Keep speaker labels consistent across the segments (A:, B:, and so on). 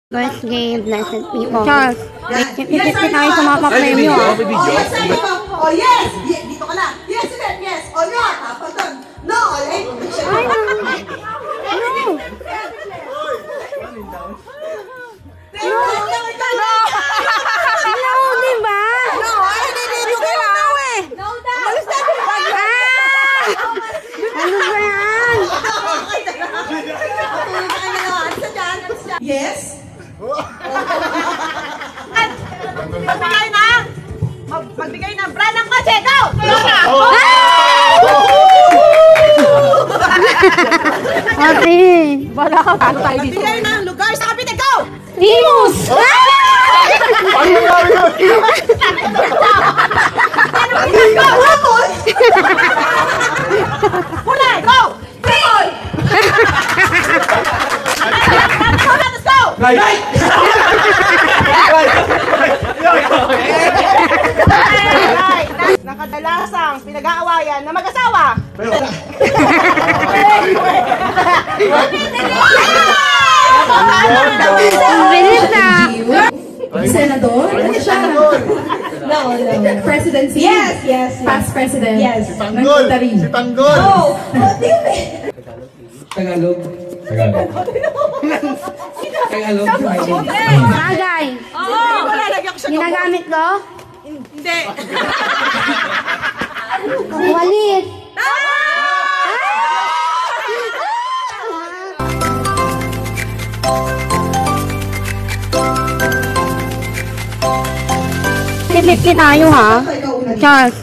A: First game, blessed people. Charles, ipipit tayo sa mga pa-premyo.
B: Oh, yes! Dito ka na. Yes, yes. Oh, no. Tapos doon. No, alright.
A: Ay, no. No, diba?
B: No, dito ka na. No,
A: ano ba yan?
B: Yes?
C: Magbigay ng brand ng kotse. Go!
A: Ate.
C: Wala ka. Paano tayo dito? Magbigay ng lugar sa Cavite. Go!
A: Imus!
C: Kulay! Go! Kulay! Let's go! Nakadalasang pinag-aawayan na mag-asawa.
A: Bilis na.
D: Senador? Ano siya? No. Presidency? Yes. Past president? Yes.
E: Si Tanggol!
D: Oh!
E: Tagalog.
A: Bagay. Ginagamit ko?
C: Hindi.
A: Walit. Ipipit tayo ha. Charles,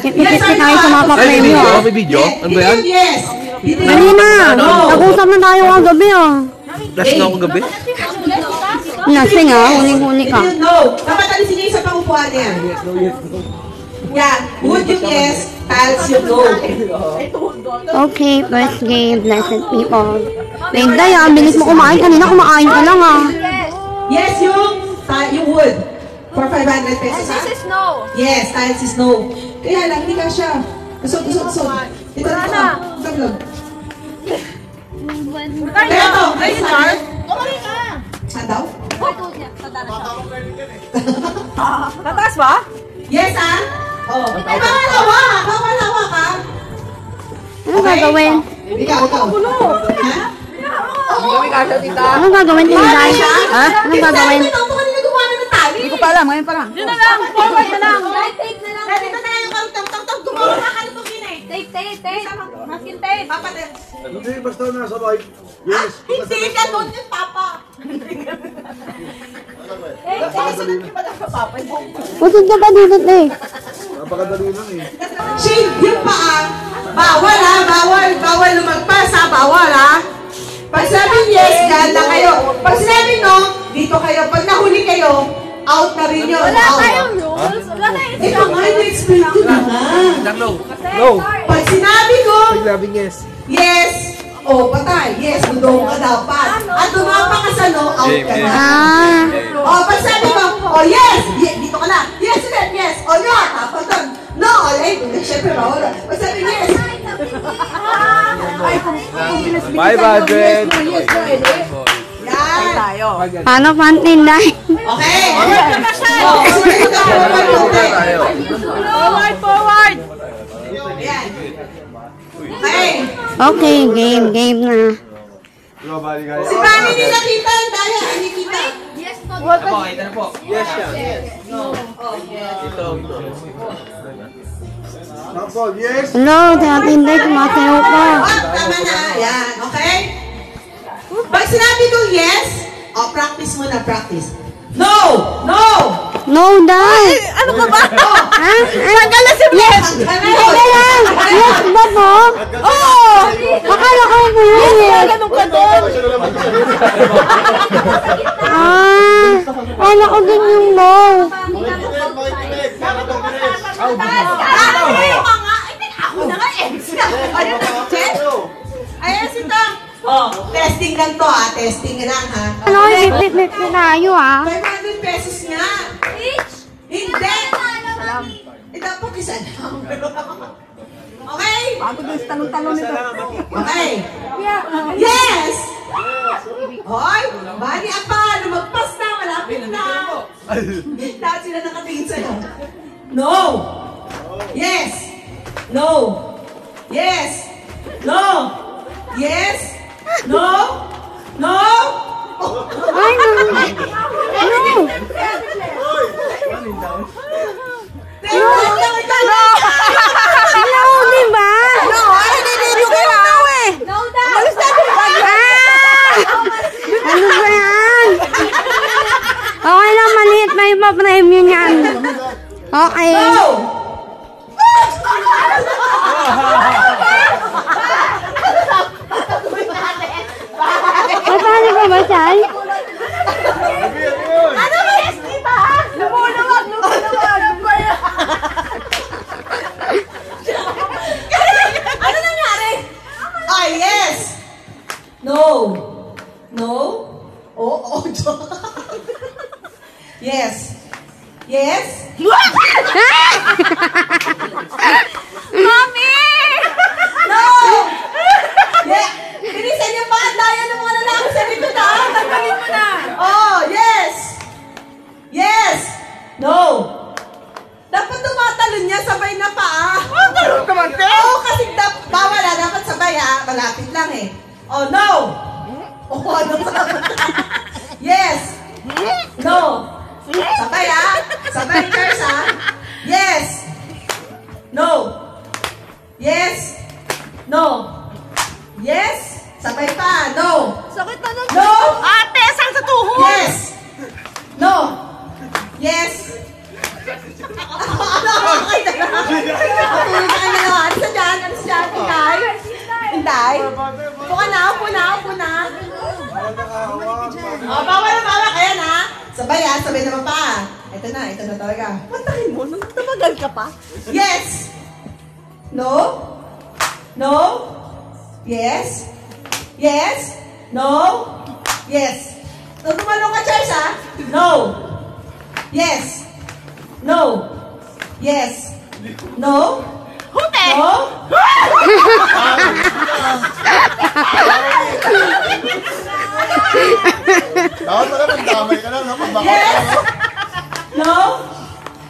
A: ipipit tayo sa mga pa-premyo ha.
E: May video? Ano ba yan?
B: Yes!
A: Dali na. Nag-usap na tayo kagabi ah.
E: Last na ako gabi?
A: Lasing ah. Huling-huli ka.
B: No. Dapat alisin niya yung sa pangupuan niya. Yeah. Would you yes? Tiles you no.
A: Okay, first game, blessed people. Day, bilis mo kumain. Kanina kumakain ka lang ah.
B: Yes, yung wood. For 500 pesos, ha?
C: This is no.
B: Yes, tiles is no. Kaya lang, hindi ka siya. Usod. Ito na. Taglog. Kaya to. Ay, Charles.
C: Kumali ka.
B: Saan daw?
C: Tataas ba?
B: Yes, ha? Oh. Ay, bawal hawa ka.
A: Ano gagawin?
B: Ikaw. Ha?
A: Ano gagawin, Tinday? Ha? Ano gagawin?
C: Hindi ko pa alam. Ngayon pa lang. Yun na lang. Forward na lang. Tape na lang. Dito na lang yung karutang. Gumawa na ka nito ginay. Tape. Masking tape. Papa,
E: Hindi, basta nasa live. Yes.
C: hindi ka doon yung papa. Sunod ka ba ng papa?
A: Pusod ka pa dito, eh.
E: Napakadali lang eh.
B: Shade, yung paa. Bawal, ha? Bawal lumagpas, ha? Bawal, ha? Pag sabing yes, dyan na kayo. Pag sinabing no, dito kayo. Pag nahuli kayo, out na rin yun.
C: Wala
B: Out.
C: tayong rules. Wala tayong
B: Ito nga, i-explain ko na nga.
E: No.
B: Pag sinabi ko,
E: Nagbing yes.
B: yes, patay. Yes, gudong ka dapat. At tumapa ka sa no, out ka na.
A: Ah.
B: Pag sabi ko, yes, dito ka na. Yes, yes. No, tapos doon. No, alright. Siyempre, bawal. Pag sabi yes.
E: 500.
B: Yan.
C: tayo.
A: Paano pa ang Tinday?
B: Okay.
C: Forward.
B: Ayan. Okay.
A: Okay, game na.
B: Si Pani hindi nakita. Daya, hindi kita.
E: Yes.
A: Hello, Tinday, kumasayaw pa.
B: Tama na. Yan. Okay? Pag sinabi ko yes, practice mo na, practice. No!
A: No, Day.
C: Ano ka ba?
A: Ha?
C: Tanggal na si Bless.
A: Teka lang. Yes ba po?
C: Oo.
A: Akala ko po yun eh.
C: Ganun ka doon.
A: Akala ko din yung no.
C: Ako na nga eh.
B: Ayan si Tom. Testing lang to, ha? Testing lang, ha?
A: Ano, ipipit na tayo ah.
B: 500 pesos nga. Hindi. Ito po, isa lang. Okay?
C: Bago doon sa tanong-tanong nito.
B: Okay. Yes! Hoy, Bani apa, lumagpas na, malapit na. Lahat sila nakatingin sa'yo. No. Yes. No. Yes. No. Yes. No. No.
A: Ay, no. No. No, di ba?
C: No, ay, nililyo ka na. No, daw. Malis na yung bag.
A: Ano ba yan? Okay lang, maliit na ipa-premyo niyan. Okay.
B: No.
A: Paano ka ba, Chay?
C: Ano ba yes, di ba? Lumuluwag. Ano nangyari?
B: Ah, yes. No. No. Oh. Yes. Yes.
C: Mami!
B: No. Yeah. Bilisan niyo pa. Daya ng mga lalaki sa dito na.
C: Tanggalin mo na.
B: Oh, yes. Yes. No. Dapat tumatalon niya sabay na paa.
E: Talon naman, te!
B: Oo, kasi bawal ah. Dapat sabay ah. Malapit lang eh. Oh, no. Oh, ano ba? Yes. No. Sabay ah. Sabay, girls ah. Yes. No. Yes. No. Yes. Sabay pa. No.
C: Sakit na nun.
B: No.
C: Ate, sang sa tuhod.
B: Yes. No. Yes. Okay na lang. Matulog ka na lang. Ano sa dyan? Ano sa dyan? Hinday? Hinday? Upo ka na. Upo na. Oh, bawal. Ayan ha. Sabay ha. Sabay naman pa. Ito na talaga. Patayin mo. Tumagal ka pa. Yes. No. No. Yes. Yes. No. Yes. So, tumalong ka, Charles, ha? No. Yes. No. Yes. No.
C: Hute!
B: No.
E: Dapat pala nagdamay ka lang, no?
B: Yes. No.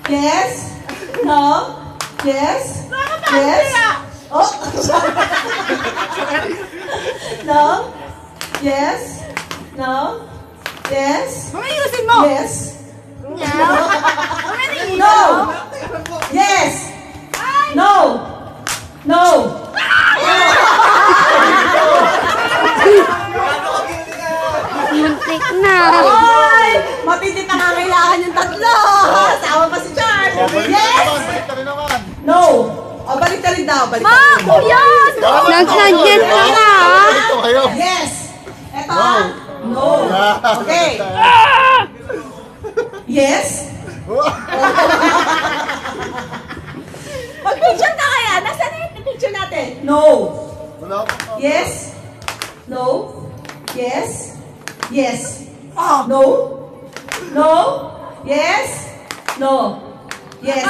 B: Yes. No. Yes. Yes. Oh. No. Yes. No. Yes.
C: Mamayusin mo!
B: Yes. No. Yes. No. No.
A: Muntik na.
B: Ay! Matindi pa nga kailangan yung tatlo. Sama pa si Charles. Yes.
E: Balik ka rin naman!
B: No. O, balik ka rin daw. Balik ka
C: Ma'am!
B: rin.
C: Yan!
A: Nag-suggest ka na, ha?
E: Ito kayo!
B: Yes. Eto ha? No. Okay. Yes. Mag-picture ka kaya. Nasaan na yung picture natin? No.
E: Wala pa.
B: Yes. No. Yes. Yes. No. No. Yes. No. Yes.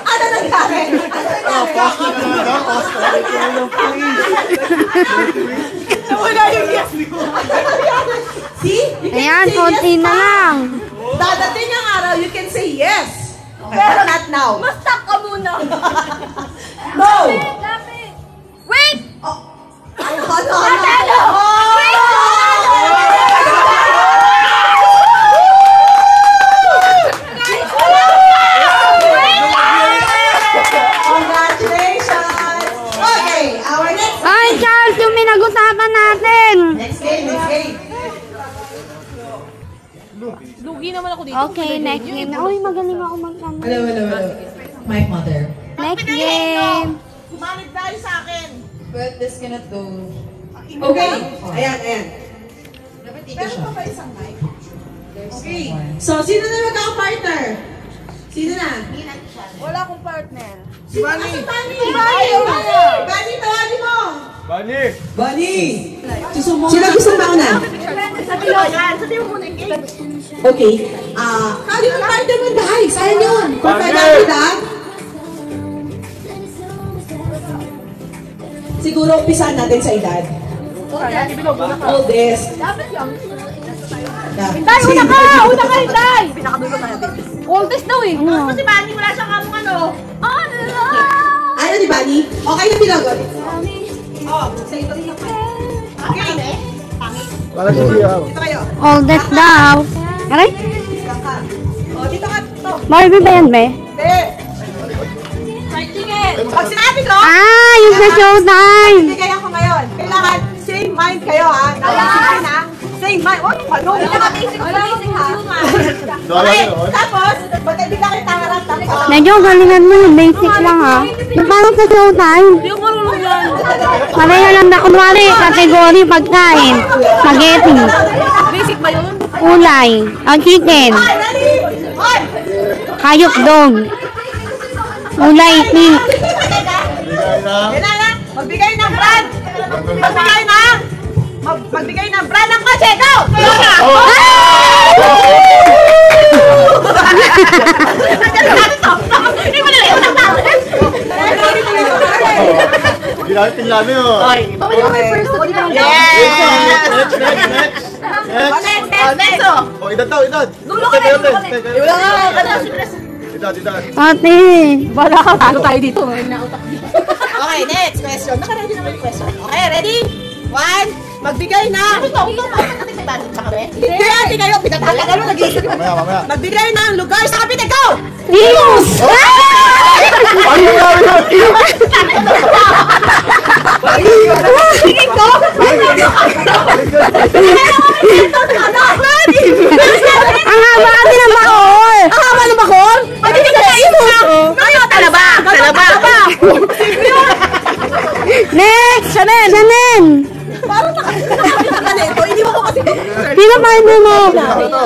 B: Ano nangyari? Wala yung yes. See? You can
A: Ayan,
B: say
A: konti
B: yes
A: na
B: pa.
A: lang.
B: Dadating ang araw, you can say yes. Okay, but not now.
C: Stop ka muna!
B: No.
C: Lapit! Wait!
B: Ano? Congratulations! Okay, our next
A: Ay, Charles, yung pinag-usapan natin.
B: Next game.
C: Lugi naman ako dito.
A: Okay, next game na. Uy, magaling ako mag-ano.
D: Hello. My mother.
A: Next game.
B: Kumalit tayo sa akin.
D: But this cannot go.
B: Okay. Ayan.
D: Dapat dito siya.
B: Okay. So, sino na magkaka-partner? Sino na?
C: Wala akong partner.
B: Si Bani. Bani, tawagin mo.
E: Bani!
B: Sino gusto mauna?
C: Sabi mo muna yung game.
B: Okay. Kali mo partner mo dahil. Saan yun? For 500 lang? Siguro umpisahan natin sa edad. Oldest.
C: Hinday, una ka! Una ka, Hinday! Pinakadulo tayo. Oldest daw eh. Kasi Bani, wala siyang kamong ano.
B: Ano ni Bani? Okay na binagot. Sa ito rin okay.
E: Wala siya.
B: Dito kayo.
A: Oldest daw. Aray?
B: Dito ka. Ito.
A: Barbie ba yan, be?
B: Hindi. Pag sinabi ko,
A: Yung sa showtime!
B: bigay ako ngayon. Kailangan same mind kayo ha. Nalalaman ha. Same mind. Oh, ano?
C: Basic ha.
B: Okay. Tapos, bigla kayo tangarap.
A: Medyo galingan mo yung basic lang ha. Yung parang sa showtime.
C: Yung marunong yan.
A: Pareho lang na kunwari, kategory pagkain. Spaghetti.
C: Basic ba yun?
A: Ulay. O chicken.
B: Ready? On!
A: Hayop dog. Ulay pink.
E: Bigay na.
B: Yan na. Magbigay ng brand. Magbigay ng brand ng kotse. Go!
E: Ginamit yung lami oh.
B: Next.
E: Oh, edad daw, edad.
C: Dulo ka na, dulo ka na.
E: Edad.
A: Ate.
C: Bala ka, talo tayo dito.
B: Okay, next question. Naka-ready naman yung question. Okay, ready? 1. Magbigay ng... Hindi kayo. Pinatala ka nag-iisip.
E: Mamaya.
B: Magbigay ng lugar sa Cavite. Go!
A: News! Ang haba kasi ng bakol!
B: Ang haba ng bakol? Pwede ka na imus! Ngayon, talaba!
A: Next! Shannon!
B: Parang nakakita ka na ito. Hindi mo ko kasi...
A: Sino pa ito mo?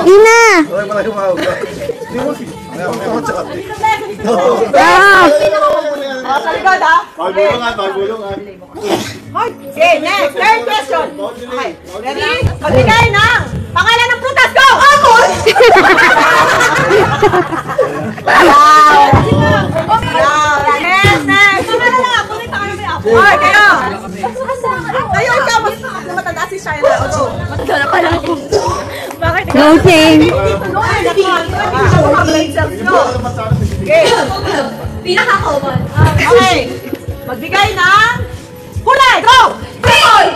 A: Ina!
E: Okay, pala yung mahawag. Mamaya, tsaka.
A: Ah!
B: Sa likod ha?
E: Magbulungan.
B: Okay, next. Third question. Okay, ready? Magbigay ng pangalan ng prutas. Go! Apple! Wow! Next! Pangalan ng apple. Okay, kayo. Kayo, ikaw. Mas matanda si Shaila.
C: Matanda na pala ako. Bakit?
A: No shame!
C: Pinaka-common.
B: Okay. Magbigay ng kulay. Go!
C: Purple!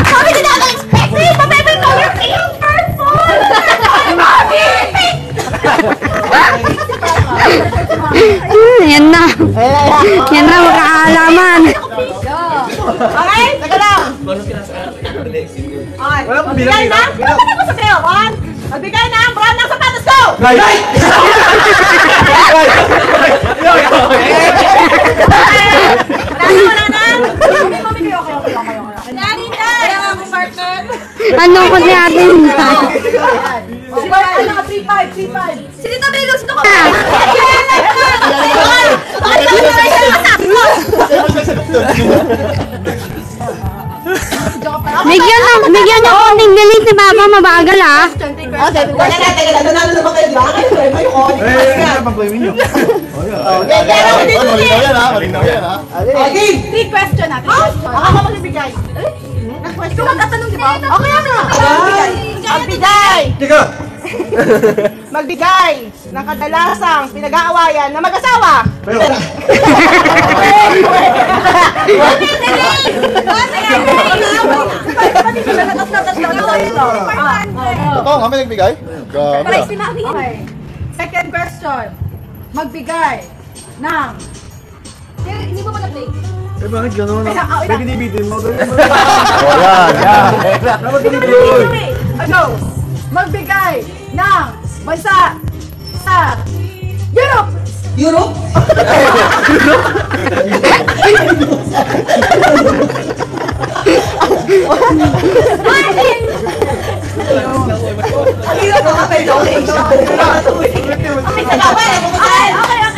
C: Sabi ko na expected! Pabebe color pink! Purple! Mami!
A: Yan na. Yan na, magkakaalaman.
B: Okay? Teka lang. Okay. Magbigay ng... Ano mo sa sa'yo? 1. Magbigay ng brand ng sapatos. Go! Wala na. Daddy, Dad! Wala akong partner.
A: Ano ko si ate nita?
B: Ano ka? 3-5.
C: Si Tita Belo, gusto ko!
A: Bigyan niyo konting galing si Papa, mabagal ah.
B: Teka na. Nanalo na ba kayo? May
E: Pag-claimin nyo.
B: Okay.
E: Malinaw yan ha.
B: Okay.
C: Big question natin.
B: Ako magbibigay.
C: Ikaw magtatanong, di ba?
B: Okay ano? Magbigay! Magbigay ng kadalasang pinag-aawayan na mag-asawa!
E: Ito, kami nagbigay. Grabe ah.
C: Okay. Second question. Magbigay ng... Hindi mo pa na-play?
E: Eh, bakit gano'n?
C: May
E: binibitin mo. Oh, yan. Dapat binibitin.
C: Ano? Magbigay ng bansa sa Europe!
B: Europe?
C: Martin!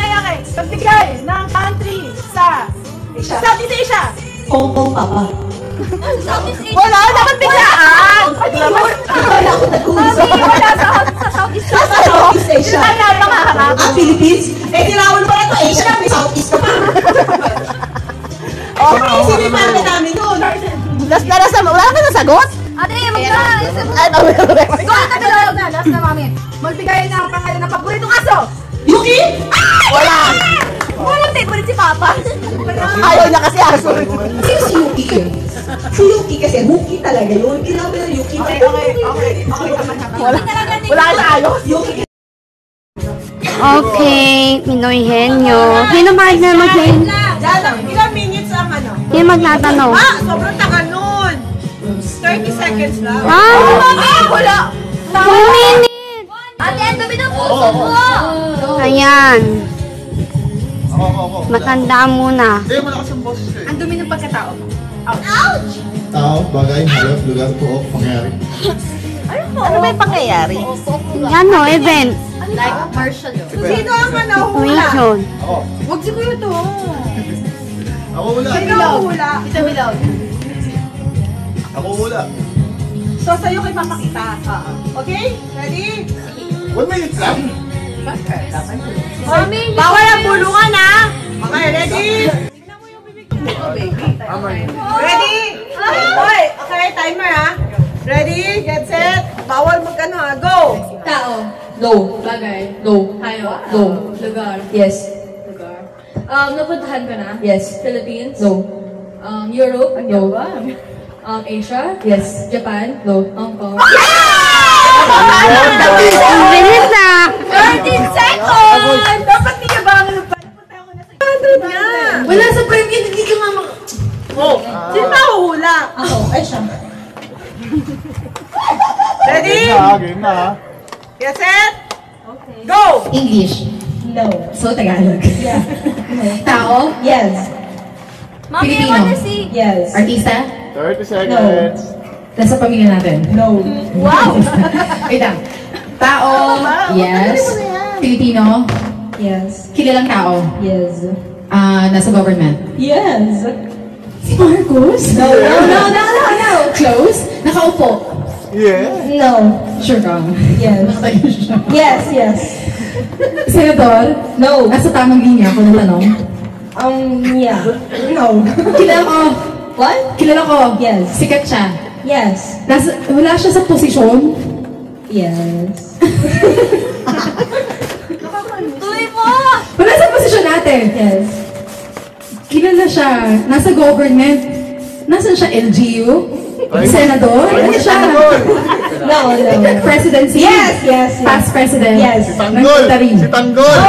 C: Okay. Magbigay ng country sa Southeast Asia!
B: Hong Kong, Papa.
C: Southeast Asia!
B: Wala, dapat biglaan!
C: Wala sa Southeast Asia!
B: Sa Southeast Asia.
C: Napakaharap!
B: Philippines? Eh, tinawan pa na ito Asia, may Southeast ka pa. Okay, sinipan na namin nun. Last na na, wala ka na sagot?
C: Ate, magka!
B: Ay,
C: Go, tabilog na! Last na, mami. Magbigay na ang pangalan ng paboritong aso!
B: Yuki? Wala.
C: Walang favorite si Papa.
B: Ayaw niya kasi aso.
D: Si Yuki yun. Si Yuki kasi, Yuki talaga yun. Kinabi na Yuki.
B: Okay. Wala ka sa ayos. Yuki.
A: Okay, Pinoy Henyo. Sino partner mo, Shane?
B: Dada, ilang minutes ang ano?
A: Sino magtatanong?
B: Sobrang tagal nun. 30 seconds lang.
C: Wala!
A: 2 minutes!
C: Ate, ang dumi ng puso mo!
A: Ayan. Matanda muna.
C: Ang dumi ng pagkatao mo.
E: Tao, bagay, halap, lugar, tuok, pangyayari.
B: Ano ba yung pangyayari?
A: Ano, event.
C: Like Marshall.
B: Sino ang ano? Hula.
A: Situation.
E: Ako.
C: Huwag si Kuya to.
E: Ako wala.
B: Sino ang hula?
C: Ito Bilog.
E: Ako wala.
B: So, sa'yo kayo papakita. Okay? Ready?
E: 1 minute lang.
C: Mami,
B: Bawal ang bulungan, ha? Okay, ready? Ready? Hoy, okay, timer, ha? Ready? Get set. Bawal mag-ano, ha? Go!
C: tao.
D: No.
C: Bagay.
D: No.
C: Tayo.
D: No.
C: Lugar.
D: Yes.
C: Lugar. Napuntahan ka na?
D: Yes.
C: Philippines?
D: No.
C: Europe?
D: No.
C: Asia?
D: Yes.
C: Japan?
D: No.
C: Hong Kong?
A: Ang bilis na.
C: 13 seconds!
B: Dapat di ka ba ang nagpunta ako na sa 100 nga.
C: Wala sa premium, hindi ka nga
B: Oh, sino ba huhula?
D: Ako. Ay, siya.
B: Ready?
E: Game na ha.
B: Get set. Go!
D: English. No. So, Tagalog. Yeah.
C: tao.
D: Yes.
C: Mami, I
D: Filipino.
C: wanna see.
D: Yes. Artista?
E: 30 seconds.
D: Nasa pamilya natin. No.
C: Wow!
D: Wait lang. Tao? Yes. Filipino? Yes. Kilalang tao? Yes. Nasa government? Yes. Si Marcos? No. Close? Nakaupo?
E: Yeah.
D: No. Sure ka? Yes. Nakatayo siya. Yes. Senador? No. Nasa tamang linya ako ng tanong? Yeah. No. Kilala ko. What? Kilala ko. Yes. Sikat siya. Yes. Wala siya sa posisyon? Yes.
C: Tuloy mo!
D: Wala sa posisyon natin? Yes. Kilala siya. Nasa government. Nasaan siya? LGU? Senador? Ano siya? No. Presidency? Yes. Past president? Yes.
E: Tanggol! Si Tanggol!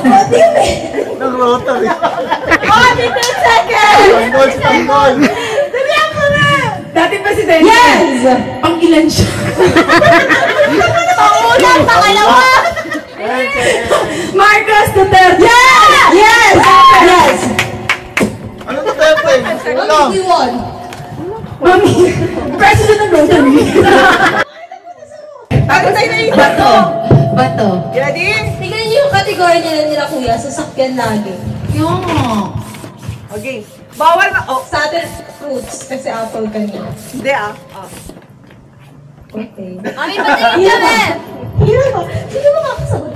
D: What do you mean?
E: Ng Rotary.
B: 15 seconds!
E: Tanggol, si Tanggol!
B: Sabihan mo na!
D: Dating presidente? Yes! Pang ilan siya?
B: Pangulang, pangalawa!
D: Marcos Duterte! Yes!
E: Ano to, Tepe? Ano?
D: Mami, president ng Rotary.
B: Tapos tayo na yung
D: Bato.
B: Ready?
C: Tignan niyo yung kategory nila kuya, sasakyan lagi.
D: Yung.
B: Okay. Bawal ma... Oh,
C: Sa atin, fruits, kasi apple kanina.
B: hindi
C: Okay. Mami, patingin kami!
D: Sino makakasagot?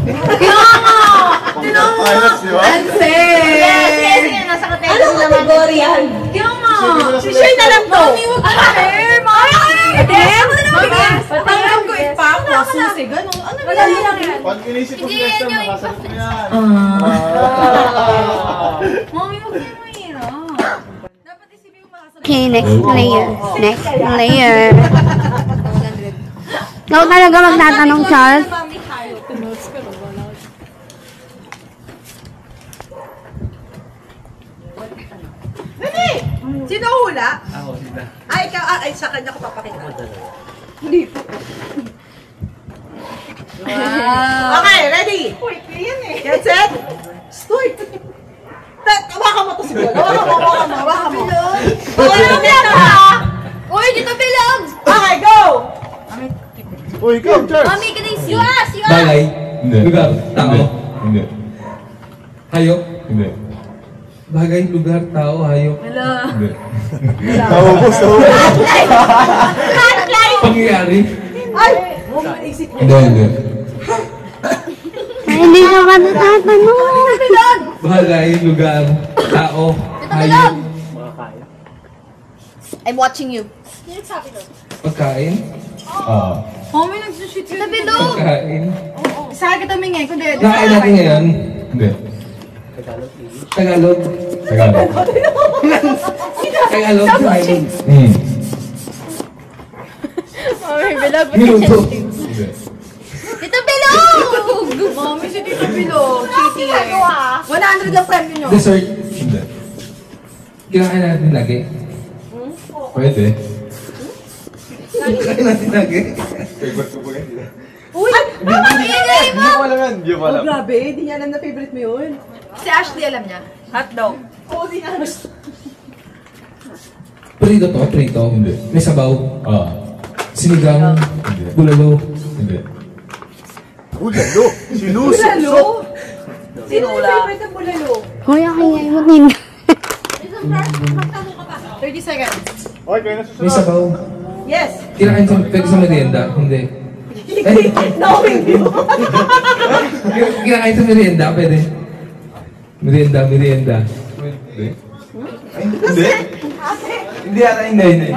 E: Pilots, di ba?
C: Sige, nasa kategory
D: Anong kategory yan?
B: Si Shay na lang to.
C: Mami, huwag ka share! Mami!
B: Patanggap ko ipak. Susi, ganun. Ano ba
C: Wala lang yan.
E: Pag inisip ko si Lester, makasagot mo yan.
C: Mami, huwag kayo mahirap. Dapat isipin mo makasagot.
A: Okay, next player. Next player. Ikaw talaga magtatanong, Charles?
C: Mami, tayo.
B: Sino hula? Ako, sila. Ay, ikaw. Ay, sa kanya ko papakita. Hindi po.
C: Wow!
B: Okay, ready? Get set? Stoy! Hawakan mo to siguro. Hawakan mo.
C: Uy, dito bilog!
B: Okay, go!
E: Uy, ikaw, Charles!
C: Mami, can I see? Yes!
F: Bagay?
G: Hindi.
F: Lugar? Tao?
G: Hindi.
F: Hayop?
G: Hindi.
F: Bagay, lugar, tao, hayop.
G: Hindi.
E: Naubos.
F: Pangyayari?
B: Ay! Huwag mo isip mo.
G: Hindi.
A: Ay, hindi na ka natatanong.
F: Bagay, lugar, tao, hayop.
C: I'm watching you.
F: Pagkain?
C: Mommy, nagsushoot yun. Sabi lo!
F: Pagkain?
C: Sa akin tumingin. Kundi,
F: Nakain natin ngayon?
E: Hindi.
F: Tagalog?
E: Tagalog.
F: Tagalog?
C: Mommy, bilog.
F: Minuto?
E: Hindi.
C: Tito Bilog! Mommy, si Tito Bilog. Cheating eh. 100 ang premyo nyo.
F: Dessert?
E: Hindi.
F: Kinakain natin lagi?
E: Pwede.
F: Kinakain natin lagi?
E: Favorite ko po yan.
C: Uy! Ingay mo!
E: Hindi ko alam yan. Hindi ko alam.
B: Grabe, hindi niya alam na favorite mo yun.
C: Si Ashley alam niya. Hotdog.
B: Oo, di na.
F: Prito to? Prito?
E: Hindi.
F: May sabaw? Sinigang?
E: Hindi.
F: Bulalo?
E: Hindi. Bulalo? Sinuso?
B: Bulalo?
C: Sinula.
B: Favorite ng bulalo?
A: Hoy, akingay mo din.
C: 30 seconds.
E: Okay, kayo na
F: May
E: susunod.
F: sabaw?
B: Yes.
F: Kinakain sa, pwede sa merienda? Hindi.
B: Knowing you.
F: Kinakain sa merienda? Pwede. Merienda.
E: Hindi. Ay, hindi. Hindi ata, hindi.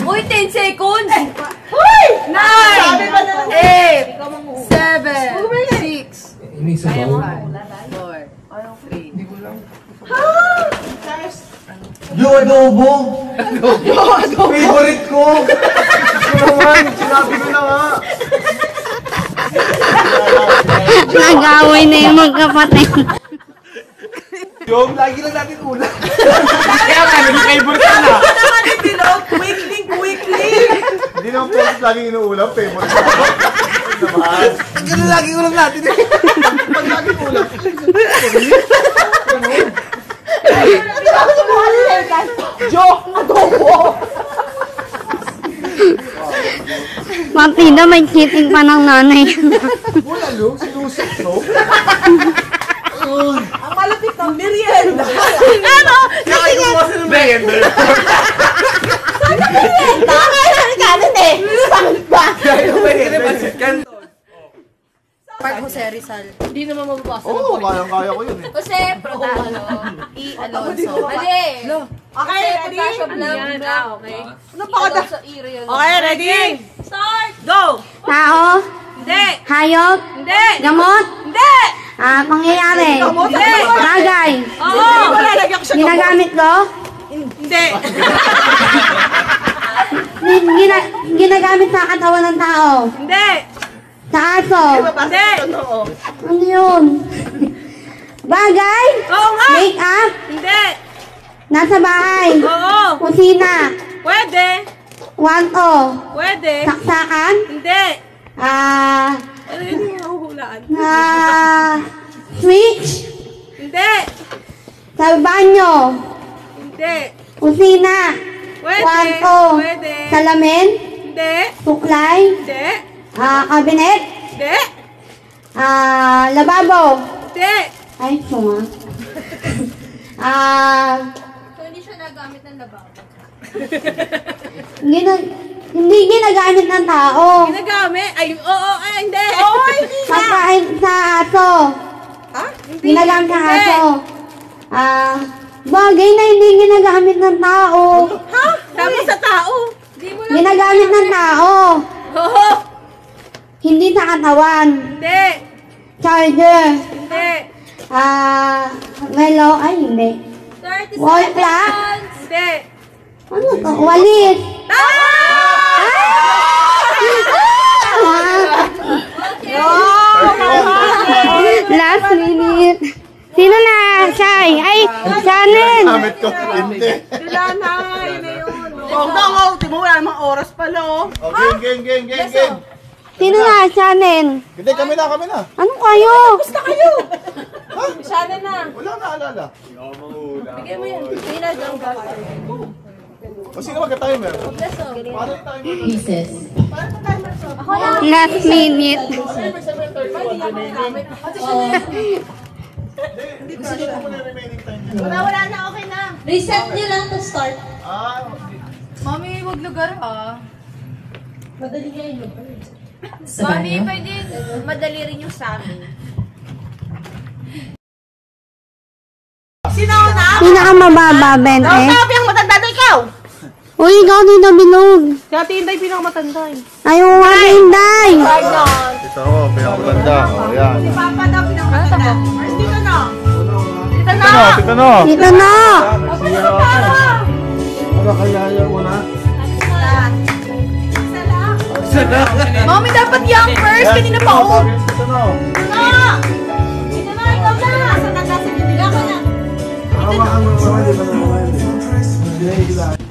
C: Uy, 10 seconds! Uy! 9!
B: Sabi ba naman?
C: 8! 7! 6!
F: May sabaw?
C: 4 3
E: Yung adobo! Favorite ko! Ito naman, sinabi ko na nga.
A: Nag-away na yung magkapatid.
E: Yung, lagi lang natin ulam. Kaya nga, naging favorite ka na.
B: Naman yung Bilog, quickly.
E: Hindi naman pwede laging inuulam, favorite ko. Naman. Ganun lagi ulam natin eh. Pag laging ulam.
B: Joke, adobo.
A: Pati na may cheating pa ng nanay.
E: Bulalo, sinusok to.
B: Ang malapit ng merienda.
C: Ano?
E: Nakaiuwasan ng merienda.
C: Nakakailan ka nun eh! Bakit ba? Park Jose Rizal. Hindi naman mababasa ng
E: Oo,
C: point.
E: kayang-kaya ko yun eh.
C: Jose Protalo. E. Alonso. Mali!
B: Okay, ready?
C: Potasio Blanc. Okay.
B: Ano pa ka
C: Alonso E. Real.
B: Okay, ready?
C: Start!
B: Go!
A: Tao,
C: Hindi!
A: hayop,
C: Hindi!
A: gamot,
C: Hindi!
A: pangyayari,
B: Gamot?
A: bagay,
C: Oo!
B: Lalagyan ko siya gamot.
A: ginagamit ko,
B: Hindi.
A: ginagamit sa katawan ng tao,
B: Hindi.
A: sa aso,
B: Hindi.
A: ano yun? Bagay,
B: Oo nga.
A: make up,
B: Hindi.
A: nasa bahay,
B: Oo.
A: kusina,
B: Pwede.
A: wanto,
B: Pwede.
A: saksakan,
B: Hindi. Ano yun yung nahuhulaan?
A: switch,
B: Hindi.
A: sa banyo,
B: Hindi.
A: kusina,
B: Pwede.
A: wanto,
B: Pwede.
A: salamin,
B: Hindi.
A: tuklay,
B: Hindi.
A: kabinet,
B: Hindi.
A: lababo,
B: Hindi.
A: ay, sunga,
C: So, hindi siya nagamit ng lababo.
A: hindi ginagamit ng tao.
B: Ginagamit. Ay, oo. Ay, hindi. Oo, hindi nga.
A: Pagkain sa aso.
B: Ha? Hindi.
A: Ginagamit ng
B: Hindi.
A: aso. Bagay na hindi ginagamit ng tao.
B: Ha? Sabi sa tao.
C: Hindi mo lang.
A: Ginagamit ng tao.
B: Oo.
A: Hindi sa katawan.
B: Hindi.
A: Charger.
B: Hindi.
A: Melo. Ay, hindi.
C: 30
A: Wall clock.
C: seconds.
B: Hindi.
A: Ano to? Walis. Last minute. Sino na? Shy. Ay, Shannon.
E: Gamit ko, hindi.
B: Dulanay na yun. Oh, no, Timo, wala namang oras pala, oh.
E: Oh, game.
A: Sino na? Shannon.
E: Hindi, kami na.
A: Ano kayo?
B: Basta kayo. Sana na.
E: Wala na alala.
C: Bigyan mo yan. Hindi na dyan ba?
E: O sino magka-timer? Paano yung timer?
D: Pieces.
A: Last minute.
E: Hindi, kasi mo na yung remaining time.
B: Wala na, okay na.
C: Reset niyo lang to start.
E: Okay.
C: Mami, wag lugar ah.
B: Madali nga yun.
D: Sa
C: Mami,
D: banyo?
C: pwede madali rin yung sa amin.
B: Sino na?
A: Pinakamababa, Ben eh.
C: Sabi ang matanda na ikaw.
A: Uy, ikaw dito bilog.
C: Si Ate Inday pinakamatanda eh.
A: Ayaw nga, Inday.
E: Ito ako, pinakamaganda. O, yan.
B: Si Papa daw pinakamatanda. First dito na.
C: Dito na.
E: Ito na.
A: Dito na.
E: Ano kaya yan mo na?
C: Mami, dapat young first. Kanina pa ako.
E: Ito na.
C: Dito na, ikaw na. Sa nagkasin, hindi ka na.
E: Hawakan mo naman, di ba naman?